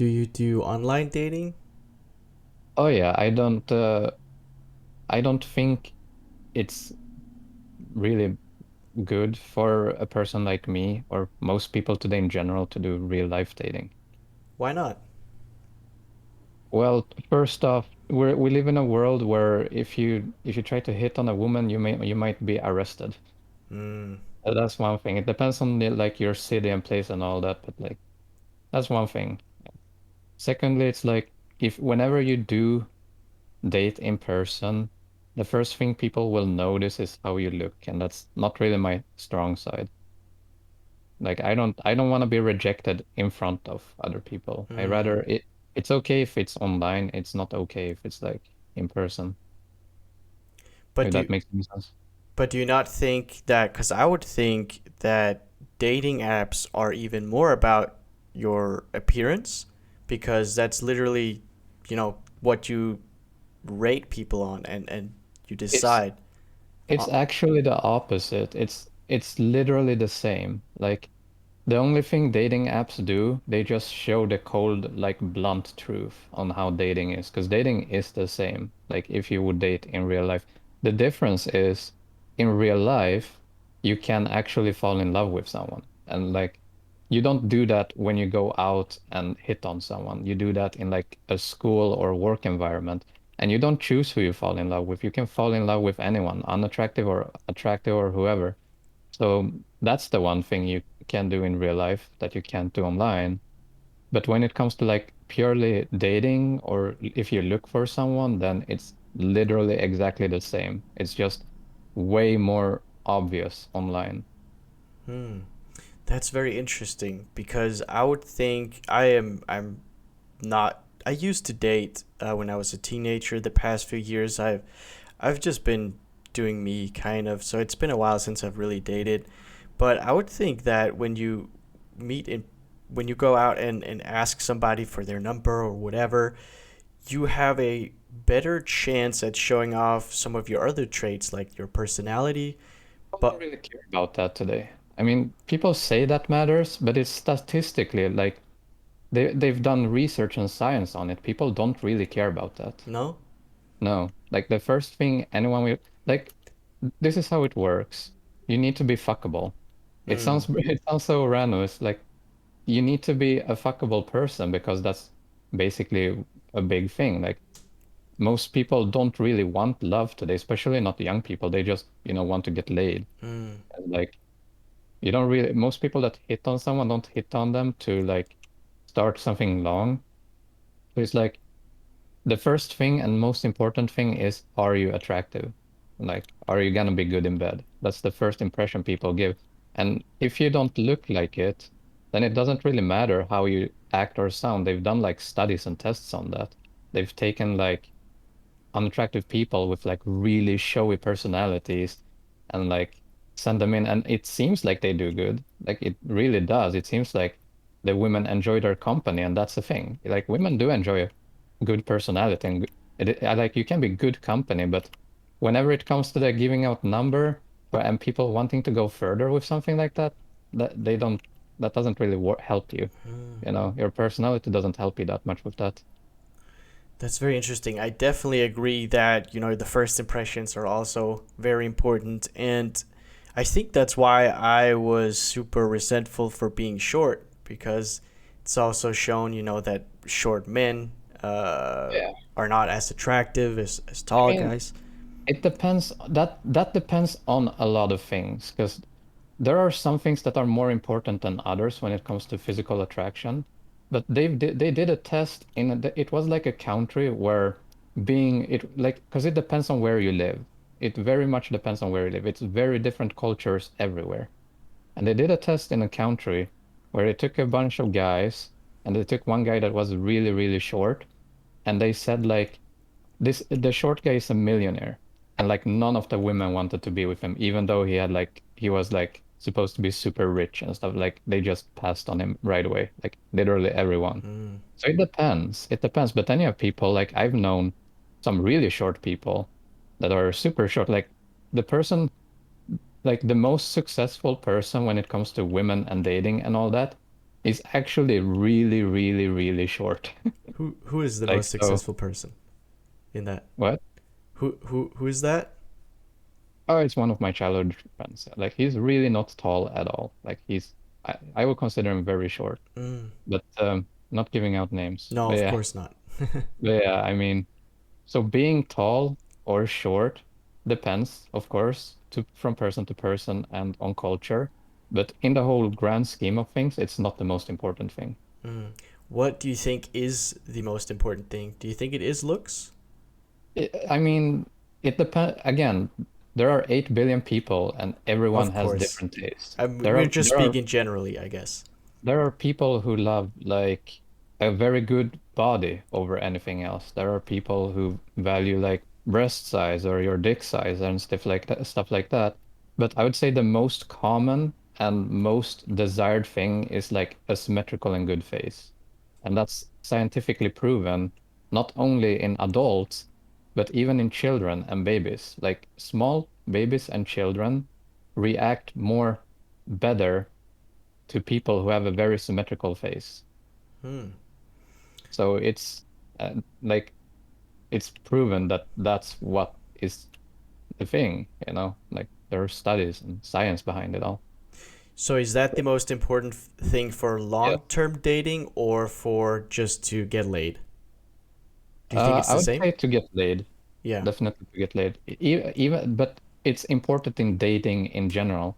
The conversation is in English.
Do you do online dating? Oh yeah, I don't think it's really good for a person like me or most people today in general to do real life dating. Why not? Well, first off, we live in a world where if you try to hit on a woman, you might be arrested. Hmm. That's one thing. It depends on like your city and place and all that, but like that's one thing. Secondly, it's like if whenever you do date in person, the first thing people will notice is how you look, and that's not really my strong side. Like I don't want to be rejected in front of other people. I Hmm. rather it's okay if it's online, it's not okay if it's like in person, But if do that you, makes any sense. but do you not think that? Because I would think that dating apps are even more about your appearance, because that's literally, what you rate people on, and you It's decide. it's Uh, actually the opposite. It's literally the same. Like the only thing dating apps do, they just show the cold, like blunt truth on how dating is. Because dating is the same, like if you would date in real life. The difference is in real life, you can actually fall in love with someone. And like you don't do that when you go out and hit on someone. You do that in like a school or work environment. And you don't choose who you fall in love with. You can fall in love with anyone, unattractive or attractive or whoever. So that's the one thing you can do in real life that you can't do online. But when it comes to like purely dating or if you look for someone, then it's literally exactly the same. It's just way more obvious online. hmm. That's very interesting because I would think I'm not. I used to date when I was a teenager. The past few years, I've just been doing me kind of. So it's been a while since I've really dated. But I would think that meet in when you go out and ask somebody for their number or whatever, you have a better chance at showing off some of your other traits like your personality. People don't But really care about that today. I mean, people say that matters, but it's statistically like they've done research and science on it. People don't really care about that. no. No, like the first thing anyone will like this is how it works. You need to be fuckable. It Mm, sounds it sounds so random. It's like you need to be a fuckable person because that's basically a big thing. Like most people don't really want love today, especially not young people. They just, want to get laid. mm, And like you don't really most people that hit on someone don't hit on them to like start something long. So it's like the first thing and most important thing is, are you attractive? Like, are you gonna be good in bed? That's the first impression people give. And if you don't look like it, then it doesn't really matter how you act or sound. They've done like studies and tests on that. They've taken like unattractive people with like really showy personalities and like send them in and it seems like they do good. Like it really does. It seems like the women enjoy their company and that's the thing. Like women do enjoy a good personality and like you can be good company, but whenever it comes to the giving out number and people wanting to go further with something like that, they don't that doesn't really help you. mm. Your personality doesn't help you that much with that. That's very interesting. I definitely agree that, the first impressions are also very important. And I think that's why I was super resentful for being short, because it's also shown, that short men Yeah. are not as attractive as I tall mean, guys. it depends. That depends on a lot of things because there are some things that are more important than others when it comes to physical attraction. But they did a test it was like a country where being it like because it depends on where you live. It very much depends on where you live. It's very different cultures everywhere. And they did a test in a country where they took a bunch of guys and they took one guy that was really, really short and they said like the short guy is a millionaire, and like none of the women wanted to be with him, even though he was like supposed to be super rich and stuff. Like they just passed on him right away, like literally everyone. Mm, So it depends. It depends. But then you have people like I've known some really short people that are super short. Like the person, like the most successful person when it comes to women and dating and all that. is actually really, really, really short. Who is the Like most so, successful person in that? what? Who is that? Oh, it's one of my childhood friends. Like he's really not tall at all. Like I would consider him very short, Mm, but not giving out names. no, of course not. But yeah, I mean, so being tall or short depends, of course, from person to person and on culture. But in the whole grand scheme of things, it's not the most important thing. Mm. What do you think is the most important thing? Do you think it is looks? I mean, it depends. Again, there are 8 billion people and everyone Of has course. different tastes. We're just speaking generally, I guess. There are people who love like a very good body over anything else. There are people who value like breast size or your dick size and stuff like that. But I would say the most common and most desired thing is like a symmetrical and good face. And that's scientifically proven, not only in adults, but even in children and babies. Like small babies and children react more better to people who have a very symmetrical face. Hmm. So like it's proven that that's what is the thing, you know? Like there are studies and science behind it all. So is that the most important thing for Yeah. long-term dating or for just to get laid? Do you think it's I the would same? say to get laid, Yeah. definitely to get laid. Even but it's important in dating in general.